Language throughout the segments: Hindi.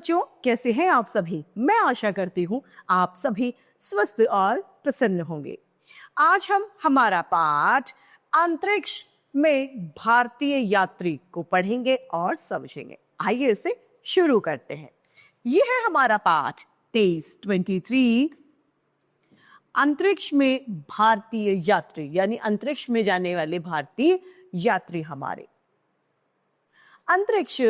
बच्चों, कैसे हैं आप सभी? मैं आशा करती हूँ आप सभी स्वस्थ और प्रसन्न होंगे। आज हम हमारा पाठ अंतरिक्ष में भारतीय यात्री को पढ़ेंगे और समझेंगे। आइए इसे शुरू करते हैं। यह है हमारा पाठ 23 अंतरिक्ष में भारतीय यात्री, यानी अंतरिक्ष में जाने वाले भारतीय यात्री हमारे। अंतरिक्ष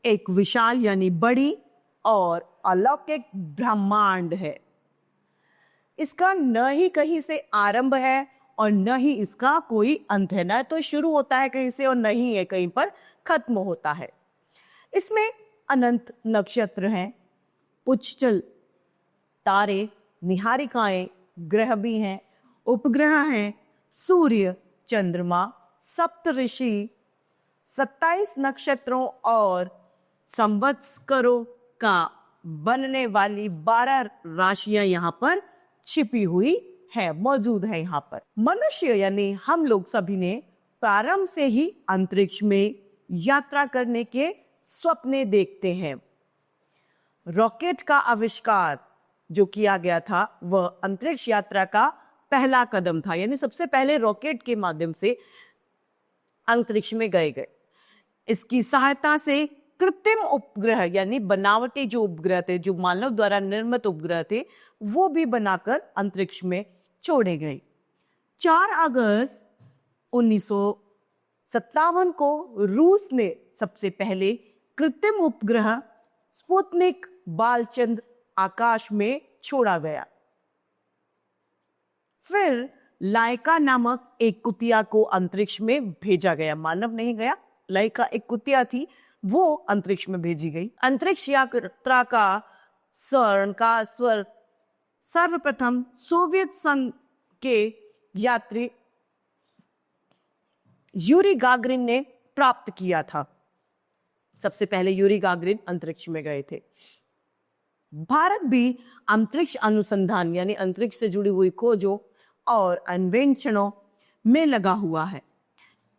एक विशाल यानी बड़ी और अलौकिक ब्रह्मांड है। इसका न ही कहीं से आरंभ है और न ही इसका कोई अंत है। न तो शुरू होता है कहीं से और न ही ये कहीं पर खत्म होता है। इसमें अनंत नक्षत्र हैं, पुच्छल तारे, निहारिकाएं, ग्रह भी हैं, उपग्रह हैं, सूर्य, चंद्रमा, सप्तऋषि, 27 नक्षत्रों और संवत्सरों का बनने वाली 12 राशियां यहाँ पर छिपी हुई है, मौजूद है। यहाँ पर मनुष्य यानी हम लोग सभी ने प्रारंभ से ही अंतरिक्ष में यात्रा करने के सपने देखते हैं। रॉकेट का आविष्कार जो किया गया था वह अंतरिक्ष यात्रा का पहला कदम था, यानी सबसे पहले रॉकेट के माध्यम से अंतरिक्ष में गए। इसकी सहायता से कृत्रिम उपग्रह यानी बनावटी जो उपग्रह थे, जो मानव द्वारा निर्मित उपग्रह थे, वो भी बनाकर अंतरिक्ष में छोड़े गए। 4 अगस्त 1957 को रूस ने सबसे पहले कृत्रिम उपग्रह स्पुतनिक बालचंद्र आकाश में छोड़ा गया। फिर लाइका नामक एक कुतिया को अंतरिक्ष में भेजा गया। मानव नहीं गया, लाइका एक कुतिया थी, वो अंतरिक्ष में भेजी गई। अंतरिक्ष यात्रा का स्वर सर्वप्रथम सोवियत संघ के यात्री यूरी गागरिन ने प्राप्त किया था। सबसे पहले यूरी गागरिन अंतरिक्ष में गए थे। भारत भी अंतरिक्ष अनुसंधान यानी अंतरिक्ष से जुड़ी हुई खोजों और अन्वेषणों में लगा हुआ है।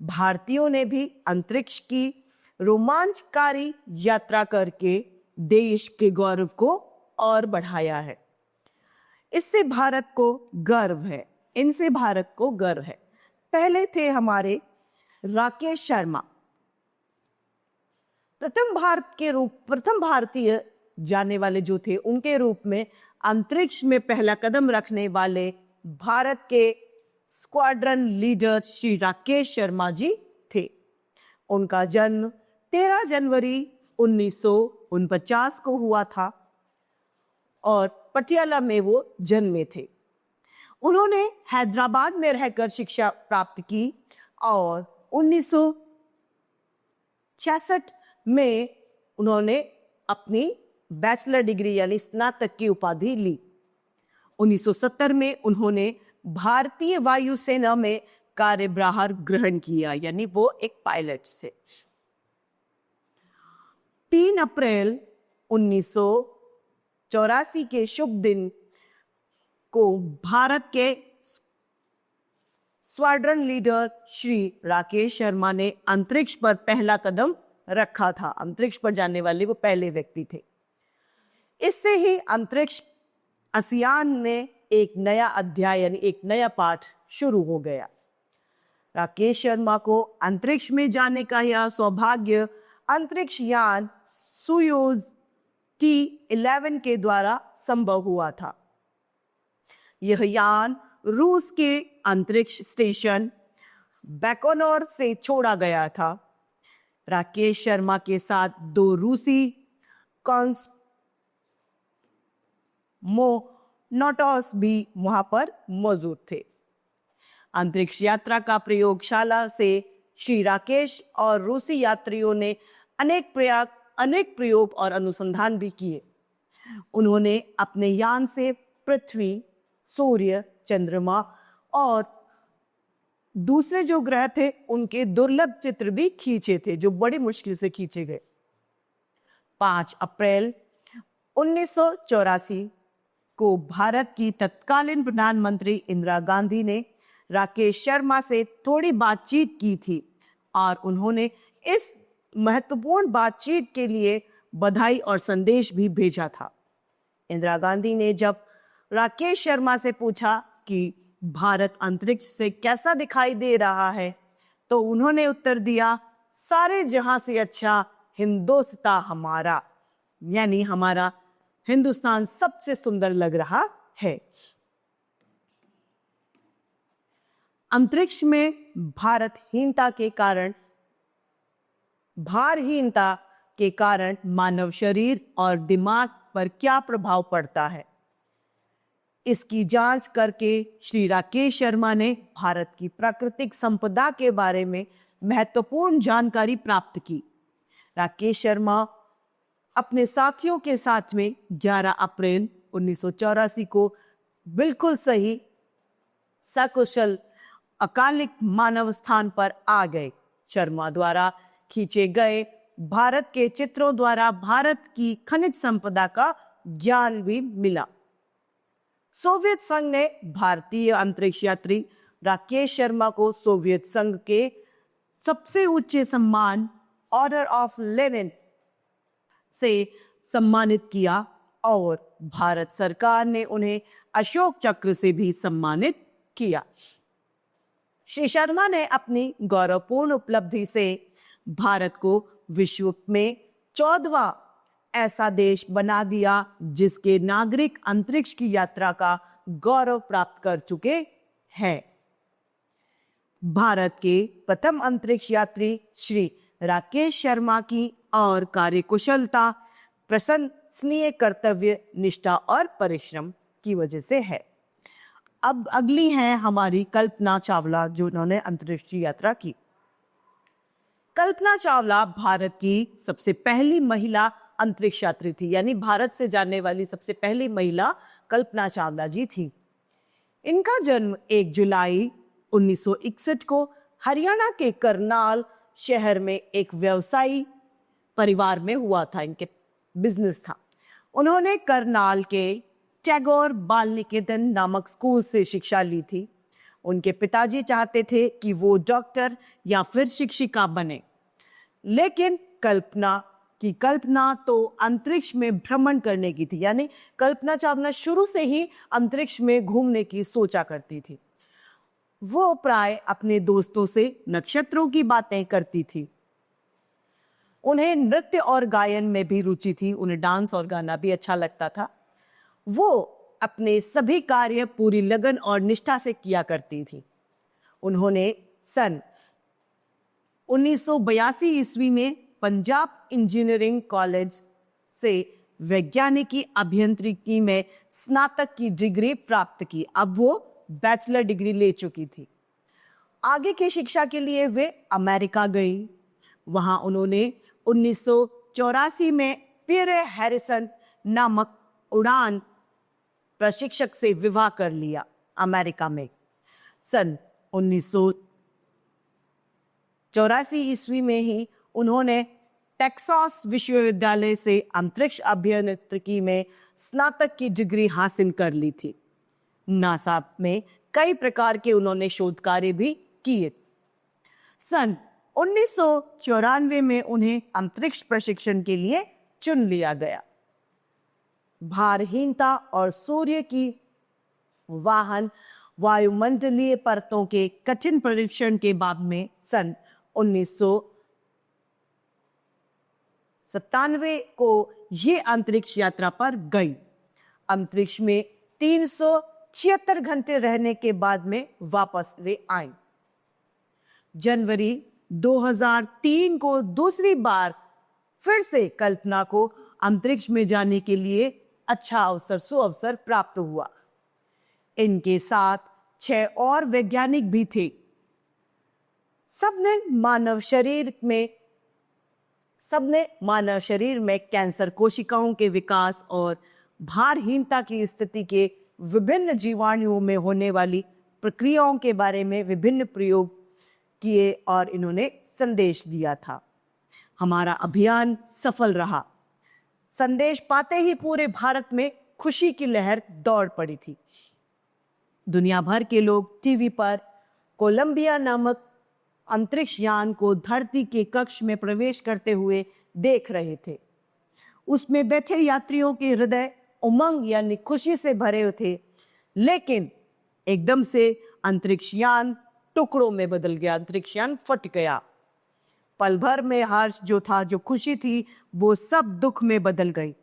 भारतीयों ने भी अंतरिक्ष की रोमांचकारी यात्रा करके देश के गौरव को और बढ़ाया है। इससे भारत को गर्व है, इनसे भारत को गर्व है। पहले थे हमारे राकेश शर्मा, प्रथम भारतीय जाने वाले जो थे, उनके रूप में अंतरिक्ष में पहला कदम रखने वाले भारत के स्क्वाड्रन लीडर श्री राकेश शर्मा जी थे। उनका जन्म 13 जनवरी 1949 को हुआ था और पटियाला में वो जन्मे थे। उन्होंने हैदराबाद में रहकर शिक्षा प्राप्त की और 1966 में उन्होंने अपनी बैचलर डिग्री यानी स्नातक की उपाधि ली। 1970 में उन्होंने भारतीय वायुसेना में कार्यभार ग्रहण किया, यानी वो एक पायलट थे। 3 अप्रैल 1984 के शुभ दिन को भारत के स्क्वाड्रन लीडर श्री राकेश शर्मा ने अंतरिक्ष पर पहला कदम रखा था। अंतरिक्ष पर जाने वाले वो पहले व्यक्ति थे। इससे ही अंतरिक्ष अभियान में एक नया अध्याय यानी एक नया पाठ शुरू हो गया। राकेश शर्मा को अंतरिक्ष में जाने का यह सौभाग्य अंतरिक्ष यान सोयूज T-11 के द्वारा संभव हुआ था। यह यान रूस के अंतरिक्ष स्टेशन बैकोनोर से छोड़ा गया था। राकेश शर्मा के साथ 2 रूसी कॉस्मोनॉट्स भी वहां पर मौजूद थे। अंतरिक्ष यात्रा का प्रयोगशाला से श्री राकेश और रूसी यात्रियों ने अनेक प्रयोग और अनुसंधान भी किए। उन्होंने अपने यान से पृथ्वी, सूर्य, चंद्रमा और दूसरे जो ग्रह थे उनके दुर्लभ चित्र भी खींचे थे, जो बड़ी मुश्किल से खींचे गए। 5 अप्रैल 1984 को भारत की तत्कालीन प्रधानमंत्री इंदिरा गांधी ने राकेश शर्मा से थोड़ी बातचीत की थी और उन्होंने इस महत्वपूर्ण बातचीत के लिए बधाई और संदेश भी भेजा था। इंदिरा गांधी ने जब राकेश शर्मा से पूछा कि भारत अंतरिक्ष से कैसा दिखाई दे रहा है, तो उन्होंने उत्तर दिया, सारे जहां से अच्छा हिंदुस्तान हमारा, यानी हमारा हिंदुस्तान सबसे सुंदर लग रहा है। अंतरिक्ष में भारहीनता के कारण मानव शरीर और दिमाग पर क्या प्रभाव पड़ता है, इसकी जांच करके श्री राकेश शर्मा ने भारत की प्राकृतिक संपदा के बारे में महत्वपूर्ण जानकारी प्राप्त की। राकेश शर्मा अपने साथियों के साथ में 11 अप्रैल 1984 को बिल्कुल सही सकुशल अकालिक मानव स्थान पर आ गए। शर्मा द्वारा खींचे गए भारत के चित्रों द्वारा भारत की खनिज संपदा का ज्ञान भी मिला। सोवियत संघ ने भारतीय अंतरिक्ष यात्री राकेश शर्मा को सोवियत संघ के सबसे उच्च सम्मान ऑर्डर ऑफ लेनिन से सम्मानित किया और भारत सरकार ने उन्हें अशोक चक्र से भी सम्मानित किया। श्री शर्मा ने अपनी गौरवपूर्ण उपलब्धि से भारत को विश्व में 14वां ऐसा देश बना दिया जिसके नागरिक अंतरिक्ष की यात्रा का गौरव प्राप्त कर चुके हैं। भारत के प्रथम अंतरिक्ष यात्री श्री राकेश शर्मा की और कार्यकुशलता, प्रशंसनीय कर्तव्य निष्ठा और परिश्रम की वजह से है। अब अगली है हमारी कल्पना चावला, जो उन्होंने अंतरिक्ष की यात्रा की। कल्पना चावला भारत की सबसे पहली महिला अंतरिक्ष यात्री थी, यानी भारत से जाने वाली सबसे पहली महिला कल्पना चावला जी थी। इनका जन्म 1 जुलाई 1961 को हरियाणा के करनाल शहर में एक व्यवसायी परिवार में हुआ था। इनके बिजनेस था। उन्होंने करनाल के टैगोर बाल निकेतन नामक स्कूल से शिक्षा ली थी। उनके पिताजी चाहते थे कि वो डॉक्टर या फिर शिक्षिका बने, लेकिन कल्पना तो अंतरिक्ष में भ्रमण करने की थी, यानी कल्पना चावला शुरू से ही अंतरिक्ष में घूमने की सोचा करती थी। वो प्राय अपने दोस्तों से नक्षत्रों की बातें करती थी। उन्हें नृत्य और गायन में भी रुचि थी, उन्हें डांस और गाना भी अच्छा लगता था। वो अपने सभी कार्य पूरी लगन और निष्ठा से किया करती थी। उन्होंने सन 1982 ईस्वी में पंजाब इंजीनियरिंग कॉलेज से वैज्ञानिकी अभियांत्रिकी में स्नातक की डिग्री प्राप्त की। अब वो बैचलर डिग्री ले चुकी थी। आगे की शिक्षा के लिए वे अमेरिका गई। वहां उन्होंने 1984 में पियरे हैरिसन नामक उड़ान प्रशिक्षक से विवाह कर लिया। अमेरिका में सन 1984 ईस्वी में ही उन्होंने टेक्सास विश्वविद्यालय से अंतरिक्ष अभियांत्रिकी में स्नातक की डिग्री हासिल कर ली थी। नासा में कई प्रकार के उन्होंने शोध कार्य भी किए। सन 1994 में उन्हें अंतरिक्ष प्रशिक्षण के लिए चुन लिया गया। भारहीनता और सूर्य की वाहन वायुमंडलीय परतों के कठिन परीक्षण के बाद में सन 1997 को ये अंतरिक्ष यात्रा पर गई। अंतरिक्ष में 376 घंटे रहने के बाद में वापस वे आई। जनवरी 2003 को दूसरी बार फिर से कल्पना को अंतरिक्ष में जाने के लिए अच्छा सुअवसर प्राप्त हुआ। इनके साथ 6 और वैज्ञानिक भी थे। सबने मानव शरीर में कैंसर कोशिकाओं के विकास और भारहीनता की स्थिति के विभिन्न जीवाणुओं में होने वाली प्रक्रियाओं के बारे में विभिन्न प्रयोग किए और इन्होंने संदेश दिया था। हमारा अभियान सफल रहा। संदेश पाते ही पूरे भारत में खुशी की लहर दौड़ पड़ी थी। दुनिया भर के लोग टीवी पर कोलंबिया नामक अंतरिक्ष यान को धरती के कक्ष में प्रवेश करते हुए देख रहे थे। उसमें बैठे यात्रियों के हृदय उमंग यानी खुशी से भरे थे, लेकिन एकदम से अंतरिक्ष यान टुकड़ों में बदल गया, अंतरिक्ष यान फट गया। पल भर में हर्ष जो था, जो खुशी थी, वो सब दुख में बदल गई।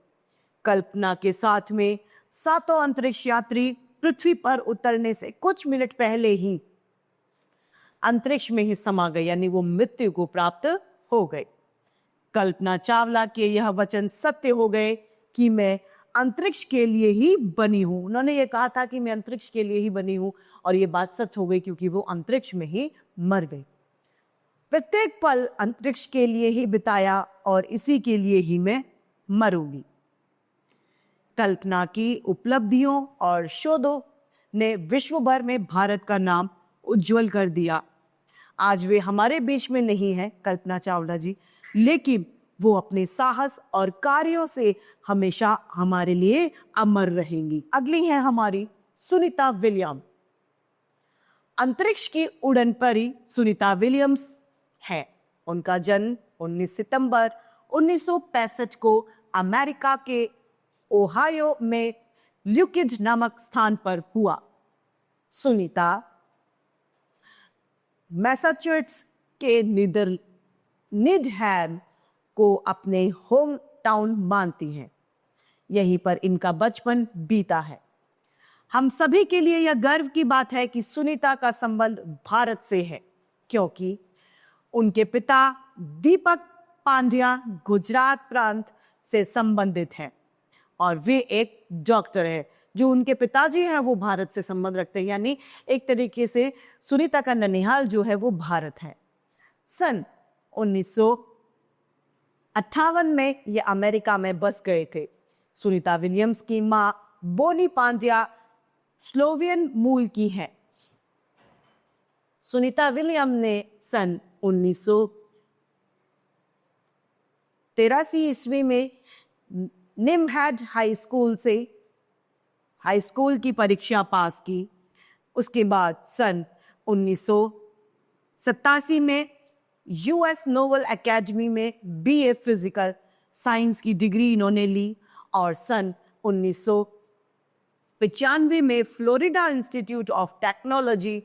कल्पना के साथ में सातों अंतरिक्ष यात्री पृथ्वी पर उतरने से कुछ मिनट पहले ही अंतरिक्ष में ही समा गए, यानी वो मृत्यु को प्राप्त हो गए। कल्पना चावला के यह वचन सत्य हो गए कि मैं अंतरिक्ष के लिए ही बनी हूं। उन्होंने ये कहा था कि मैं अंतरिक्ष के लिए ही बनी हूं, और ये बात सच हो गई क्योंकि वो अंतरिक्ष में ही मर गई। प्रत्येक पल अंतरिक्ष के लिए ही बिताया और इसी के लिए ही मैं मरूंगी। कल्पना की उपलब्धियों और शोधों ने विश्व भर में भारत का नाम उज्जवल कर दिया। आज वे हमारे बीच में नहीं है कल्पना चावला जी, लेकिन वो अपने साहस और कार्यों से हमेशा हमारे लिए अमर रहेंगी। अगली है हमारी सुनीता विलियम। अंतरिक्ष की उड़न परी सुनीता विलियम्स है। उनका जन्म 19 सितंबर 1965 को अमेरिका के ओहायो में ल्यूकिड नामक स्थान पर हुआ। सुनीता मैसाचुसेट्स के नीडहैम को अपने होम टाउन मानती हैं। यहीं पर इनका बचपन बीता है। हम सभी के लिए यह गर्व की बात है कि सुनीता का संबंध भारत से है, क्योंकि उनके पिता दीपक पांड्या गुजरात प्रांत से संबंधित हैं और वे एक डॉक्टर हैं। जो उनके पिताजी हैं वो भारत से संबंध रखते हैं, यानी एक तरीके से सुनीता का ननिहाल जो है वो भारत है। सन 1958 में ये अमेरिका में बस गए थे। सुनीता विलियम्स की मां बोनी पांड्या स्लोवियन मूल की है। सुनीता विलियम ने सन 1983 ईस्वी में निमहैड हाई स्कूल की परीक्षा पास की। उसके बाद सन 1987 में यूएस नोबल एकेडमी में बीए फिजिकल साइंस की डिग्री इन्होंने ली और सन 1995 में फ्लोरिडा इंस्टीट्यूट ऑफ टेक्नोलॉजी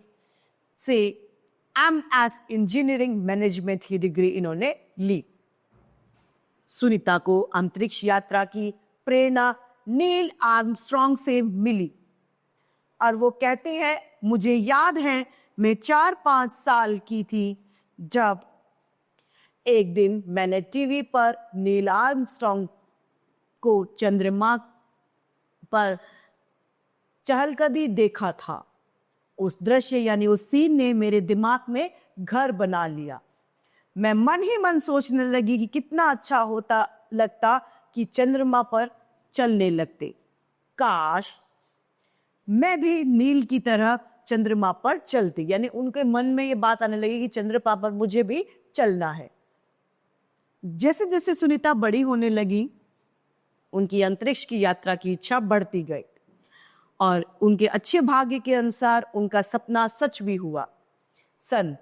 से एमएस इंजीनियरिंग मैनेजमेंट की डिग्री इन्होंने ली। सुनीता को अंतरिक्ष यात्रा की प्रेरणा नील आर्मस्ट्रॉन्ग से मिली और वो कहते हैं, मुझे याद है मैं 4-5 साल की थी जब एक दिन मैंने टीवी पर नील आर्मस्ट्रॉन्ग को चंद्रमा पर चहलकदमी देखा था। उस दृश्य यानी उस सीन ने मेरे दिमाग में घर बना लिया। मैं मन ही मन सोचने लगी कि कितना अच्छा होता लगता कि चंद्रमा पर चलने लगते। काश मैं भी नील की तरह चंद्रमा पर चलती। यानी उनके मन में ये बात आने लगी कि चंद्रमा पर मुझे भी चलना है। जैसे जैसे सुनीता बड़ी होने लगी, उनकी अंतरिक्ष की यात्रा की इच्छा बढ़ती गई और उनके अच्छे भाग्य के अनुसार उनका सपना सच भी हुआ। सन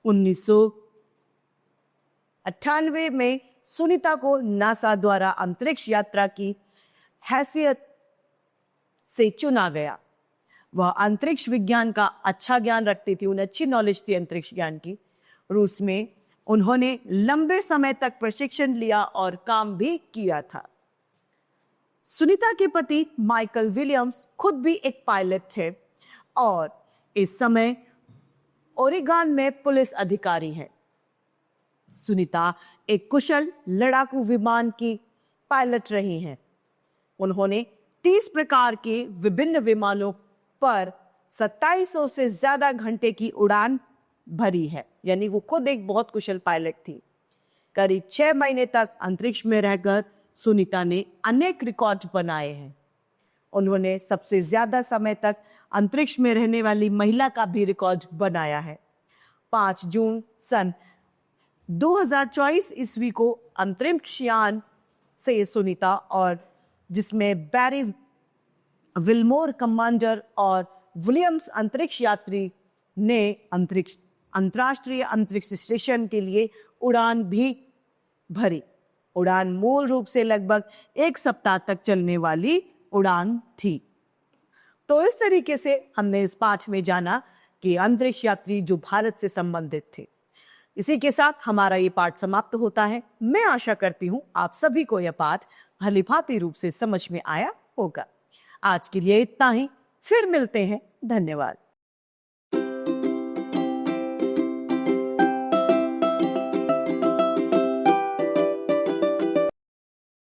1998 में सुनीता को नासा द्वारा अंतरिक्ष यात्रा की हैसियत से चुना गया। वह अंतरिक्ष विज्ञान का अच्छा ज्ञान रखती थी, उन्हें अच्छी नॉलेज थी अंतरिक्ष ज्ञान की। रूस में उन्होंने लंबे समय तक प्रशिक्षण लिया और काम भी किया था। सुनीता के पति माइकल विलियम्स खुद भी एक पायलट थे और इस समय ओरेगन में पुलिस अधिकारी हैं। सुनीता एक कुशल लड़ाकू विमान की पायलट रही हैं। उन्होंने 30 प्रकार के विभिन्न विमानों पर 2700 से ज्यादा घंटे की उड़ान भरी है, यानी वो खुद एक बहुत कुशल पायलट थी। करीब 6 महीने तक अंतरिक्ष में रहकर सुनीता ने अनेक रिकॉर्ड बनाए हैं। उन्होंने सबसे ज्यादा समय तक अंतरिक्ष में रहने वाली महिला का भी रिकॉर्ड बनाया है। 5 जून सन 2024 ईस्वी को अंतरिक्ष यान से सुनीता और जिसमें बैरी विल्मोर कमांडर और विलियम्स अंतरिक्ष यात्री ने अंतर्राष्ट्रीय अंतरिक्ष स्टेशन के लिए उड़ान भी भरी। उड़ान मूल रूप से लगभग 1 सप्ताह तक चलने वाली उड़ान थी। तो इस तरीके से हमने इस पाठ में जाना कि अंतरिक्ष यात्री जो भारत से संबंधित थे। इसी के साथ हमारा ये पाठ समाप्त होता है। मैं आशा करती हूँ आप सभी को यह पाठ भलीभांति रूप से समझ में आया होगा। आज के लिए इतना ही, फिर मिलते हैं। धन्यवाद।